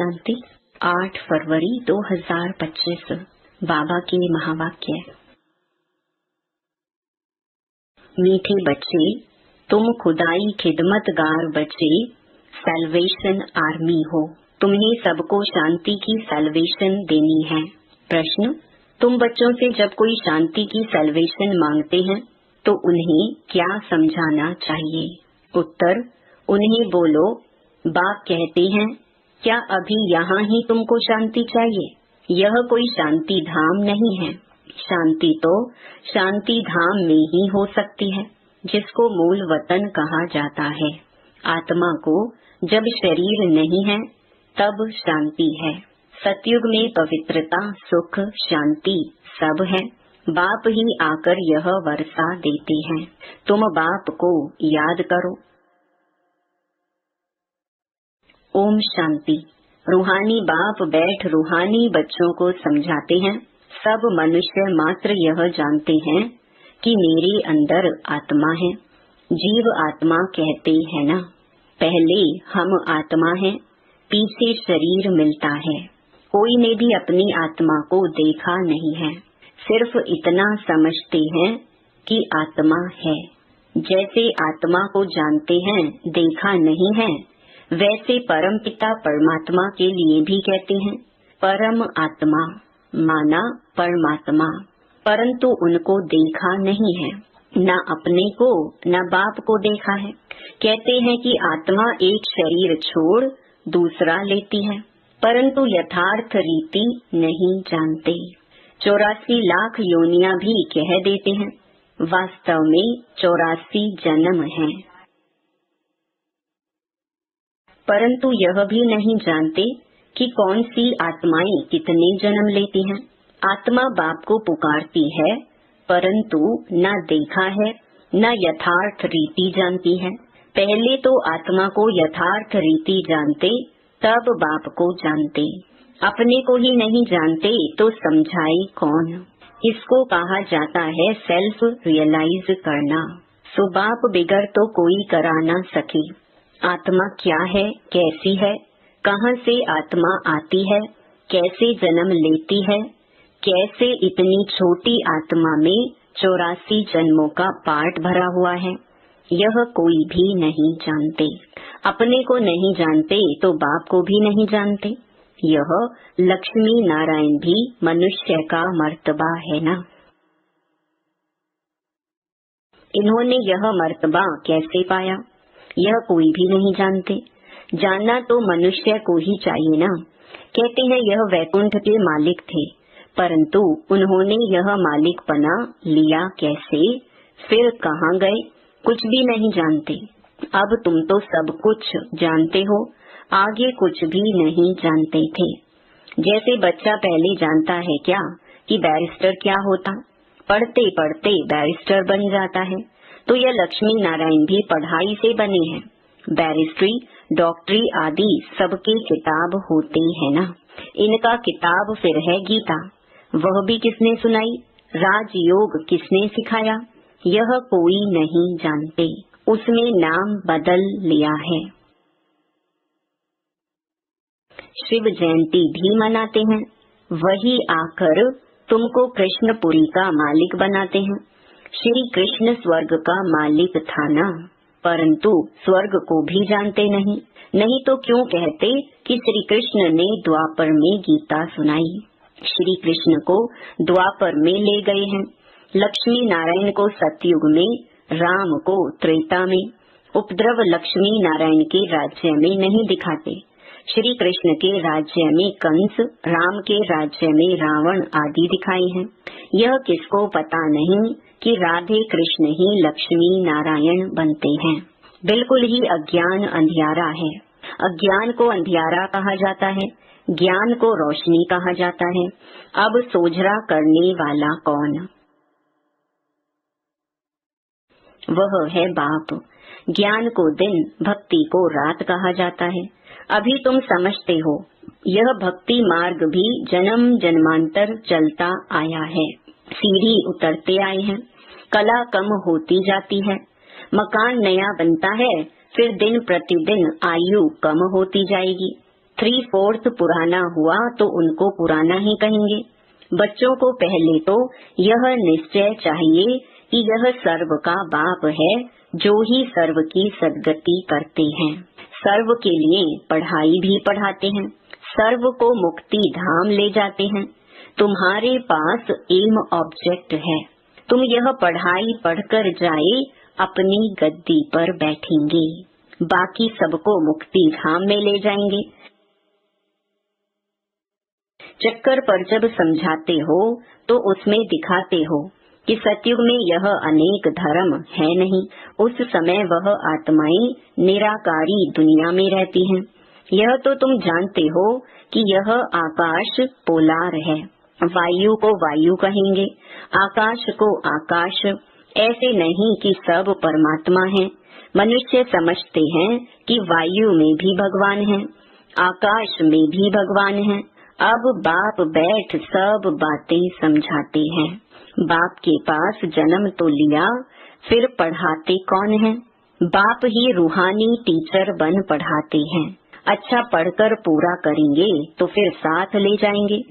शांति 8 फरवरी 2025 बाबा के महावाक्य। मीठे बच्चे, तुम खुदाई खिदमतगार बच्चे सैल्वेशन आर्मी हो। तुम्हें सबको शांति की सैल्वेशन देनी है। प्रश्न, तुम बच्चों से जब कोई शांति की सैल्वेशन मांगते हैं तो उन्हें क्या समझाना चाहिए? उत्तर, उन्हें बोलो, बाप कहते हैं, क्या अभी यहाँ ही तुमको शांति चाहिए? यह कोई शांति धाम नहीं है। शांति तो शांति धाम में ही हो सकती है, जिसको मूल वतन कहा जाता है। आत्मा को जब शरीर नहीं है तब शांति है। सतयुग में पवित्रता, सुख, शांति सब है। बाप ही आकर यह वर्षा देते हैं। तुम बाप को याद करो। ओम शांति। रूहानी बाप बैठ रूहानी बच्चों को समझाते हैं। सब मनुष्य मात्र यह जानते हैं कि मेरे अंदर आत्मा है। जीव आत्मा कहते हैं ना। पहले हम आत्मा हैं, पीछे शरीर मिलता है। कोई ने भी अपनी आत्मा को देखा नहीं है। सिर्फ इतना समझते हैं कि आत्मा है। जैसे आत्मा को जानते हैं, देखा नहीं है, वैसे परम पिता परमात्मा के लिए भी कहते हैं परम आत्मा, माना परमात्मा, परंतु उनको देखा नहीं है। न अपने को न बाप को देखा है। कहते हैं कि आत्मा एक शरीर छोड़ दूसरा लेती है, परंतु यथार्थ रीति नहीं जानते। 84 लाख योनियां भी कह देते हैं, वास्तव में 84 जन्म हैं। परंतु यह भी नहीं जानते कि कौन सी आत्माएं कितने जन्म लेती हैं। आत्मा बाप को पुकारती है, परंतु न देखा है न यथार्थ रीति जानती है। पहले तो आत्मा को यथार्थ रीति जानते, तब बाप को जानते। अपने को ही नहीं जानते तो समझाए कौन? इसको कहा जाता है सेल्फ रियलाइज करना। सो बाप बिगड़ तो कोई करा ना सके। आत्मा क्या है, कैसी है, कहाँ से आत्मा आती है, कैसे जन्म लेती है, कैसे इतनी छोटी आत्मा में 84 जन्मों का पार्ट भरा हुआ है, यह कोई भी नहीं जानते। अपने को नहीं जानते तो बाप को भी नहीं जानते। यह लक्ष्मी नारायण भी मनुष्य का मर्तबा है ना। इन्होंने यह मर्तबा कैसे पाया, यह कोई भी नहीं जानते। जानना तो मनुष्य को ही चाहिए ना। कहते हैं यह वैकुंठ के मालिक थे, परंतु उन्होंने यह मालिकपना लिया कैसे, फिर कहाँ गए, कुछ भी नहीं जानते। अब तुम तो सब कुछ जानते हो, आगे कुछ भी नहीं जानते थे। जैसे बच्चा पहले जानता है क्या कि बैरिस्टर क्या होता, पढ़ते पढ़ते बैरिस्टर बन जाता है। तो यह लक्ष्मी नारायण भी पढ़ाई से बने हैं। बैरिस्ट्री, डॉक्टरी आदि सबके किताब होते हैं ना। इनका किताब फिर है गीता। वह भी किसने सुनाई, राजयोग किसने सिखाया, यह कोई नहीं जानते। उसमें नाम बदल लिया है। शिव जयंती भी मनाते हैं, वही आकर तुमको कृष्णपुरी का मालिक बनाते हैं। श्री कृष्ण स्वर्ग का मालिक था ना, परंतु स्वर्ग को भी जानते नहीं। नहीं तो क्यों कहते कि श्री कृष्ण ने द्वापर में गीता सुनाई। श्री कृष्ण को द्वापर में ले गए हैं, लक्ष्मी नारायण को सतयुग में, राम को त्रेता में। उपद्रव लक्ष्मी नारायण के राज्य में नहीं दिखाते। श्री कृष्ण के राज्य में कंस, राम के राज्य में रावण आदि दिखाए हैं। यह किसको पता नहीं कि राधे कृष्ण ही लक्ष्मी नारायण बनते हैं। बिल्कुल ही अज्ञान अंधियारा है। अज्ञान को अंधियारा कहा जाता है, ज्ञान को रोशनी कहा जाता है। अब सोझरा करने वाला कौन? वह है बाप। ज्ञान को दिन, भक्ति को रात कहा जाता है। अभी तुम समझते हो, यह भक्ति मार्ग भी जन्म जन्मांतर चलता आया है। सीढ़ी उतरते आए हैं, कला कम होती जाती है, मकान नया बनता है, फिर दिन प्रतिदिन आयु कम होती जाएगी। 3/4 पुराना हुआ तो उनको पुराना ही कहेंगे। बच्चों को पहले तो यह निश्चय चाहिए कि यह सर्व का बाप है, जो ही सर्व की सद्गति करते हैं। सर्व के लिए पढ़ाई भी पढ़ाते हैं, सर्व को मुक्ति धाम ले जाते हैं। तुम्हारे पास एम ऑब्जेक्ट है, तुम यह पढ़ाई पढ़कर जाए अपनी गद्दी पर बैठेंगे, बाकी सबको मुक्ति धाम में ले जाएंगे। चक्कर पर जब समझाते हो तो उसमें दिखाते हो कि सतयुग में यह अनेक धर्म है नहीं। उस समय वह आत्माएं निराकारी दुनिया में रहती हैं। यह तो तुम जानते हो कि यह आकाश पोलार है, वायु को वायु कहेंगे, आकाश को आकाश। ऐसे नहीं कि सब परमात्मा है। मनुष्य समझते हैं कि वायु में भी भगवान है, आकाश में भी भगवान है। अब बाप बैठ सब बातें समझाते हैं। बाप के पास जन्म तो लिया, फिर पढ़ाते कौन है? बाप ही रूहानी टीचर बन पढ़ाते हैं। अच्छा पढ़कर पूरा करेंगे तो फिर साथ ले जाएंगे,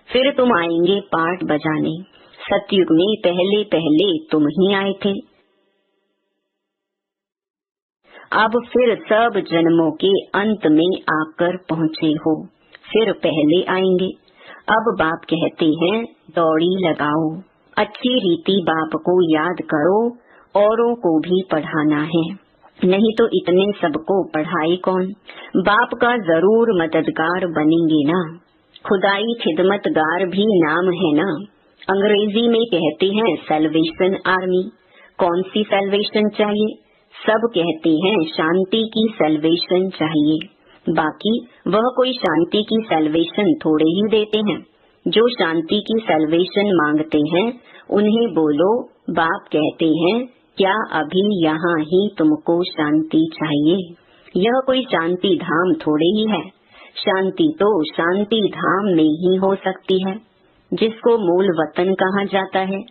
फिर तुम आएंगे पाठ बजाने। सतयुग में पहले पहले तुम ही आए थे, अब फिर सब जन्मों के अंत में आकर पहुँचे हो, फिर पहले आएंगे। अब बाप कहते हैं दौड़ी लगाओ, अच्छी रीति बाप को याद करो, औरों को भी पढ़ाना है, नहीं तो इतने सबको पढ़ाए कौन? बाप का जरूर मददगार बनेंगे ना। खुदाई खिदमतगार भी नाम है ना। अंग्रेजी में कहते हैं सैल्वेशन आर्मी। कौन सी सैल्वेशन चाहिए? सब कहते हैं शांति की सैल्वेशन चाहिए। बाकी वह कोई शांति की सैल्वेशन थोड़े ही देते हैं। जो शांति की सैल्वेशन मांगते हैं उन्हें बोलो बाप कहते हैं क्या अभी यहाँ ही तुमको शांति चाहिए? यह कोई शांति धाम थोड़े ही है। शांति तो शांति धाम में ही हो सकती है, जिसको मूल वतन कहा जाता है।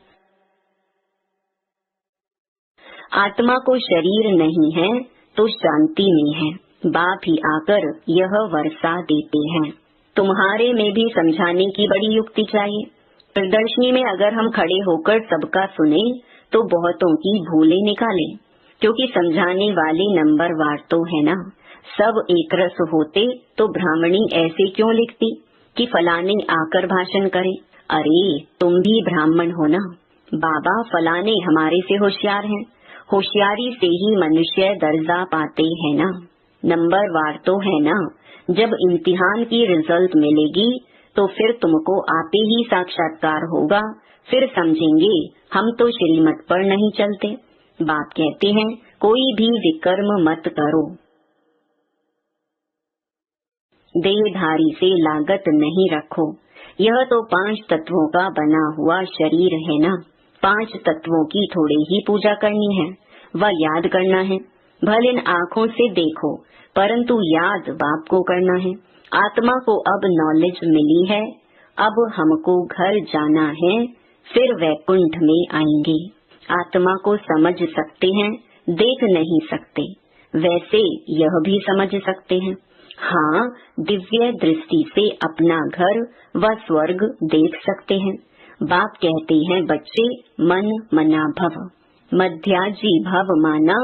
आत्मा को शरीर नहीं है तो शांति में है। बाप ही आकर यह वर्षा देते हैं। तुम्हारे में भी समझाने की बड़ी युक्ति चाहिए। प्रदर्शनी में अगर हम खड़े होकर सबका सुने तो बहुतों की भूलें निकालें, क्योंकि समझाने वाले नंबरवार तो है ना। सब एक रस होते तो ब्राह्मणी ऐसे क्यों लिखती कि फलाने आकर भाषण करे। अरे तुम भी ब्राह्मण हो ना। बाबा फलाने हमारे से होशियार हैं। होशियारी से ही मनुष्य दर्जा पाते हैं ना। नंबरवार तो है ना। जब इम्तिहान की रिजल्ट मिलेगी तो फिर तुमको आपे ही साक्षात्कार होगा, फिर समझेंगे हम तो श्रीमत पर नहीं चलते। बाप कहते हैं कोई भी विकर्म मत करो, देहधारी से लागत नहीं रखो। यह तो 5 तत्वों का बना हुआ शरीर है ना। 5 तत्वों की थोड़े ही पूजा करनी है, वह याद करना है। भले इन आँखों से देखो, परंतु याद बाप को करना है। आत्मा को अब नॉलेज मिली है, अब हमको घर जाना है, फिर वैकुंठ में आएंगे। आत्मा को समझ सकते हैं, देख नहीं सकते, वैसे यह भी समझ सकते हैं। हाँ, दिव्य दृष्टि से अपना घर व स्वर्ग देख सकते हैं। बाप कहते हैं बच्चे मन मना भव, मध्याजी भव माना।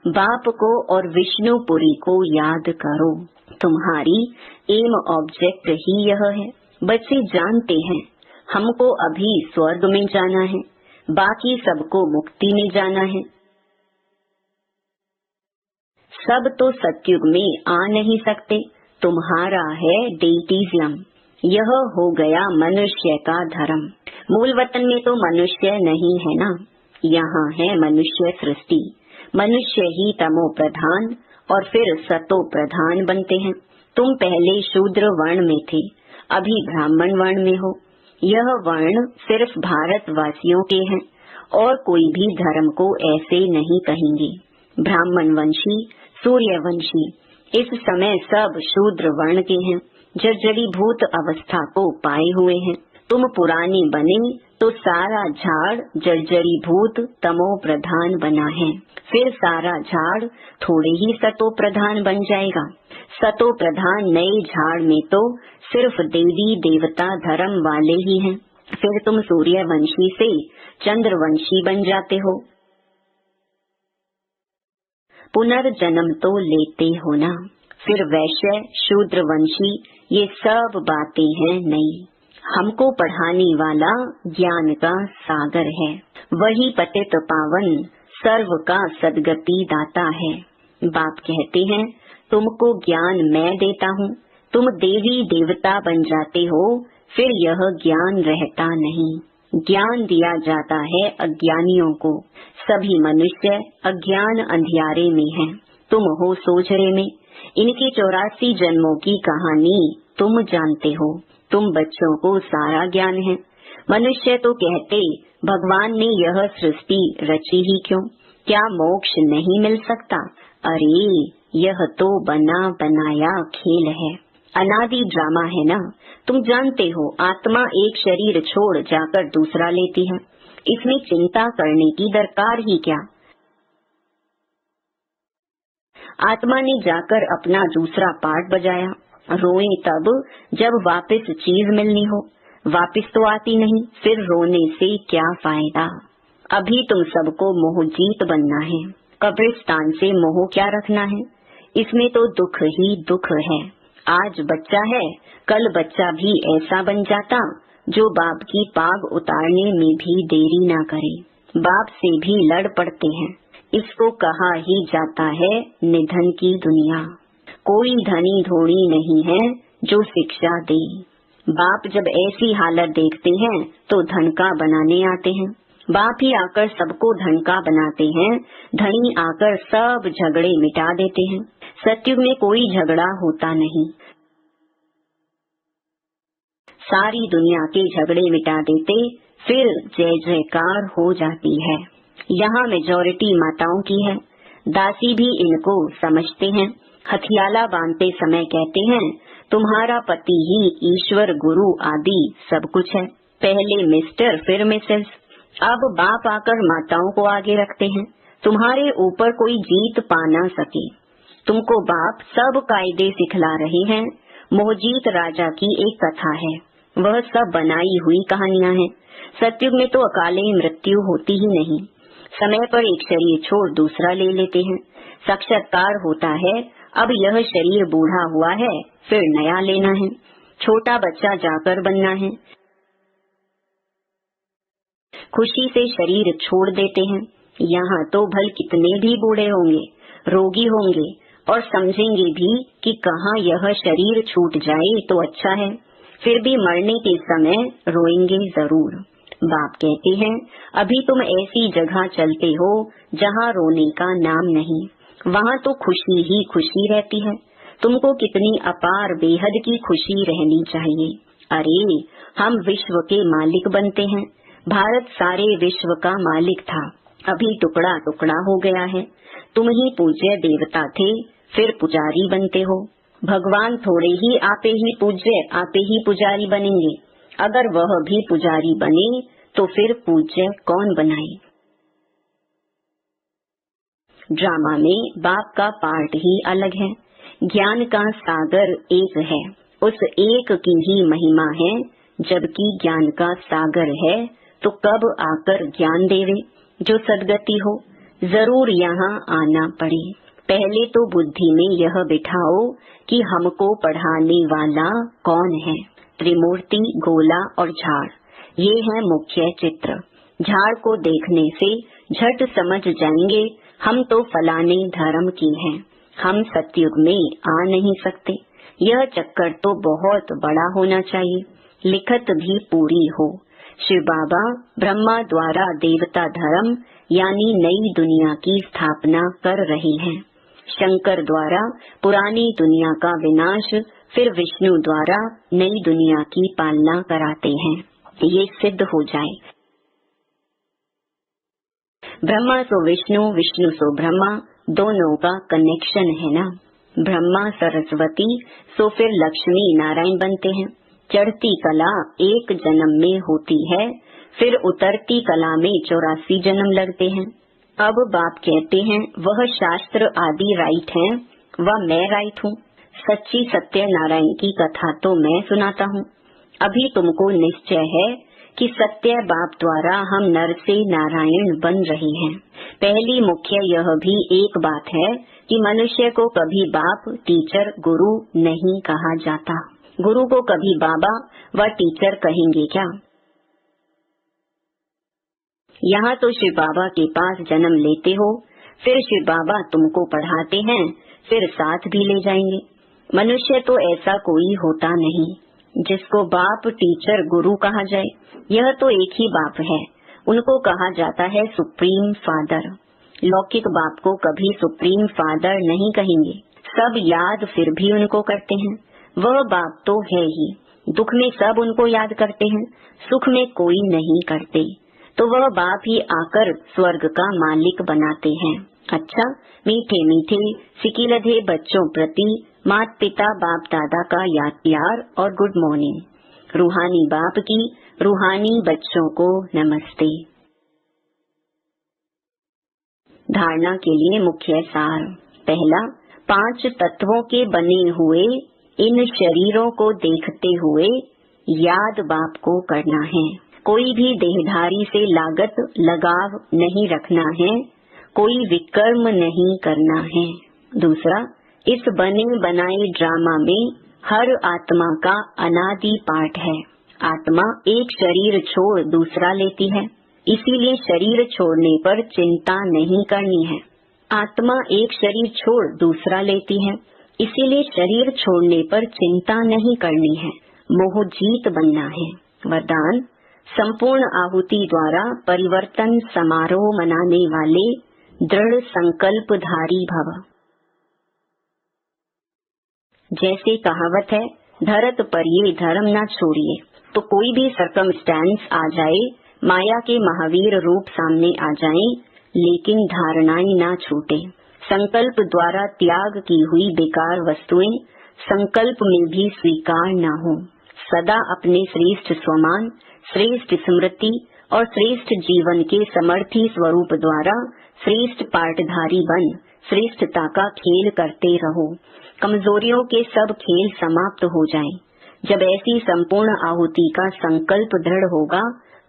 बाप को और विष्णुपुरी को याद करो। तुम्हारी एम ऑब्जेक्ट ही यह है। बच्चे जानते हैं हमको अभी स्वर्ग में जाना है, बाकी सबको मुक्ति में जाना है। सब तो सतयुग में आ नहीं सकते। तुम्हारा है डेटिज्म, यह हो गया मनुष्य का धर्म। मूल वतन में तो मनुष्य नहीं है ना, यहाँ है मनुष्य सृष्टि। मनुष्य ही तमो प्रधान और फिर सतो प्रधान बनते हैं। तुम पहले शूद्र वर्ण में थे, अभी ब्राह्मण वर्ण में हो। यह वर्ण सिर्फ भारतवासियों के हैं और कोई भी धर्म को ऐसे नहीं कहेंगे। ब्राह्मण वंशी, सूर्यवंशी, इस समय सब शूद्र वर्ण के हैं, जर्जरीभूत अवस्था को पाए हुए हैं। तुम पुराने बने तो सारा झाड़ जर्जरीभूत तमो प्रधान बना है, फिर सारा झाड़ थोड़े ही सतो प्रधान बन जाएगा। सतो प्रधान नए झाड़ में तो सिर्फ देवी देवता धर्म वाले ही हैं। फिर तुम सूर्यवंशी से चंद्रवंशी बन जाते हो। पुनर्जन्म तो लेते हो ना। फिर वैश्य शूद्रवंशी ये सब बातें हैं नई। हमको पढ़ाने वाला ज्ञान का सागर है, वही पतित पावन सर्व का सदगति दाता है। बाप कहते हैं तुमको ज्ञान मैं देता हूँ, तुम देवी देवता बन जाते हो, फिर यह ज्ञान रहता नहीं। ज्ञान दिया जाता है अज्ञानियों को। सभी मनुष्य अज्ञान अंधियारे में हैं। तुम हो सोचरे में। इनकी 84 जन्मों की कहानी तुम जानते हो। तुम बच्चों को सारा ज्ञान है। मनुष्य तो कहते भगवान ने यह सृष्टि रची ही क्यों, क्या मोक्ष नहीं मिल सकता? अरे यह तो बना बनाया खेल है, अनादि ड्रामा है ना। तुम जानते हो आत्मा एक शरीर छोड़ जाकर दूसरा लेती है, इसमें चिंता करने की दरकार ही क्या। आत्मा ने जाकर अपना दूसरा पार्ट बजाया। रोए तब जब वापस चीज मिलनी हो, वापस तो आती नहीं, फिर रोने से क्या फायदा। अभी तुम सबको मोहजीत बनना है, कब्रिस्तान से मोह क्या रखना है। इसमें तो दुख ही दुख है। आज बच्चा है, कल बच्चा भी ऐसा बन जाता जो बाप की पाग उतारने में भी देरी ना करे। बाप से भी लड़ पड़ते हैं। इसको कहा ही जाता है निधन की दुनिया। कोई धनी धोनी नहीं है जो शिक्षा दे। बाप जब ऐसी हालत देखते हैं तो धन का बनाने आते हैं। बाप ही आकर सबको धन का बनाते हैं, धनी आकर सब झगड़े मिटा देते हैं। सत्युग में कोई झगड़ा होता नहीं, सारी दुनिया के झगड़े मिटा देते, फिर जय जयकार हो जाती है। यहाँ मेजॉरिटी माताओं की है। दासी भी इनको समझते हैं। हथियाला बांधते समय कहते हैं तुम्हारा पति ही ईश्वर गुरु आदि सब कुछ है। पहले मिस्टर फिर मिसेस। अब बाप आकर माताओं को आगे रखते हैं, तुम्हारे ऊपर कोई जीत पा ना सके। तुमको बाप सब कायदे सिखला रहे हैं। मोहजीत राजा की एक कथा है, वह सब बनाई हुई कहानियां हैं। सतयुग में तो अकाले मृत्यु होती ही नहीं। समय पर एक शरीर छोड़ दूसरा ले लेते हैं। साक्षात्कार होता है, अब यह शरीर बूढ़ा हुआ है, फिर नया लेना है। छोटा बच्चा जाकर बनना है। खुशी से शरीर छोड़ देते हैं। यहाँ तो भल कितने भी बूढ़े होंगे, रोगी होंगे और समझेंगे भी कि कहाँ यह शरीर छूट जाए तो अच्छा है, फिर भी मरने के समय रोएंगे जरूर। बाप कहते हैं अभी तुम ऐसी जगह चलते हो जहाँ रोने का नाम नहीं, वहाँ तो खुशी ही खुशी रहती है। तुमको कितनी अपार बेहद की खुशी रहनी चाहिए। अरे हम विश्व के मालिक बनते हैं। भारत सारे विश्व का मालिक था, अभी टुकड़ा टुकड़ा हो गया है। तुम ही पूज्य देवता थे, फिर पुजारी बनते हो। भगवान थोड़े ही आपे ही पूज्य आपे ही पुजारी बनेंगे। अगर वह भी पुजारी बने तो फिर पूज्य कौन बनाए। ड्रामा में बाप का पार्ट ही अलग है। ज्ञान का सागर एक है, उस एक की ही महिमा है। जबकि ज्ञान का सागर है तो कब आकर ज्ञान देवे जो सदगति हो। जरूर यहाँ आना पड़े। पहले तो बुद्धि में यह बिठाओ कि हमको पढ़ाने वाला कौन है। त्रिमूर्ति, गोला और झाड़, ये है मुख्य चित्र। झाड़ को देखने से झट समझ जाएंगे हम तो फलाने धर्म की हैं, हम सतयुग में आ नहीं सकते। यह चक्कर तो बहुत बड़ा होना चाहिए, लिखत भी पूरी हो। शिव बाबा ब्रह्मा द्वारा देवता धर्म यानी नई दुनिया की स्थापना कर रहे हैं। शंकर द्वारा पुरानी दुनिया का विनाश, फिर विष्णु द्वारा नई दुनिया की पालना कराते हैं। ये सिद्ध हो जाए। ब्रह्मा सो विष्णु, विष्णु सो ब्रह्मा, दोनों का कनेक्शन है ना। ब्रह्मा सरस्वती सो फिर लक्ष्मी नारायण बनते हैं। चढ़ती कला एक जन्म में होती है, फिर उतरती कला में 84 जन्म लगते हैं। अब बाप कहते हैं वह शास्त्र आदि राइट हैं, वह मैं राइट हूँ। सच्ची सत्यनारायण की कथा तो मैं सुनाता हूँ। अभी तुमको निश्चय है कि सत्य बाप द्वारा हम नर से नारायण बन रहे हैं। पहली मुख्य यह भी एक बात है कि मनुष्य को कभी बाप, टीचर, गुरु नहीं कहा जाता। गुरु को कभी बाबा व टीचर कहेंगे क्या? यहाँ तो शिव बाबा के पास जन्म लेते हो, फिर शिव बाबा तुमको पढ़ाते हैं, फिर साथ भी ले जाएंगे। मनुष्य तो ऐसा कोई होता नहीं जिसको बाप, टीचर, गुरु कहा जाए। यह तो एक ही बाप है, उनको कहा जाता है सुप्रीम फादर। लौकिक बाप को कभी सुप्रीम फादर नहीं कहेंगे। सब याद फिर भी उनको करते हैं। वह बाप तो है ही। दुख में सब उनको याद करते हैं, सुख में कोई नहीं करते, तो वह बाप ही आकर स्वर्ग का मालिक बनाते हैं। अच्छा, मीठे मीठे सिकिलधे बच्चों प्रति माता पिता बाप दादा का याद प्यार और गुड मॉर्निंग। रूहानी बाप की रूहानी बच्चों को नमस्ते। धारणा के लिए मुख्य सार। पहला, 5 तत्वों के बने हुए इन शरीरों को देखते हुए याद बाप को करना है। कोई भी देहधारी से लागत लगाव नहीं रखना है, कोई विकर्म नहीं करना है। दूसरा, इस बने बनाए ड्रामा में हर आत्मा का अनादि पाठ है। आत्मा एक शरीर छोड़ दूसरा लेती है, इसीलिए शरीर छोड़ने पर चिंता नहीं करनी है। आत्मा एक शरीर छोड़ दूसरा लेती है, इसीलिए शरीर छोड़ने पर चिंता नहीं करनी है। मोह जीत बनना है। वरदान, संपूर्ण आहुति द्वारा परिवर्तन समारोह मनाने वाले दृढ़ संकल्पधारी भव। जैसे कहावत है, धरत पर ये धर्म न छोड़िए। तो कोई भी सर्कमस्टेंस आ जाए, माया के महावीर रूप सामने आ जाए, लेकिन धारणाएं ना छूटे। संकल्प द्वारा त्याग की हुई बेकार वस्तुएं संकल्प में भी स्वीकार न हो। सदा अपने श्रेष्ठ स्वमान, श्रेष्ठ स्मृति और श्रेष्ठ जीवन के समर्थी स्वरूप द्वारा श्रेष्ठ पाठधारी बन श्रेष्ठता का खेल करते रहो। कमजोरियों के सब खेल समाप्त हो जाएं। जब ऐसी संपूर्ण आहुति का संकल्प दृढ़ होगा,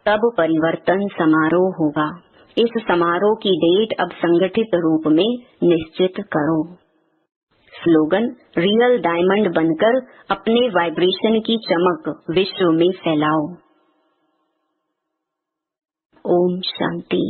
तब परिवर्तन समारोह होगा। इस समारोह की डेट अब संगठित रूप में निश्चित करो। स्लोगन, रियल डायमंड बनकर अपने वाइब्रेशन की चमक विश्व में फैलाओ। ओम शांति।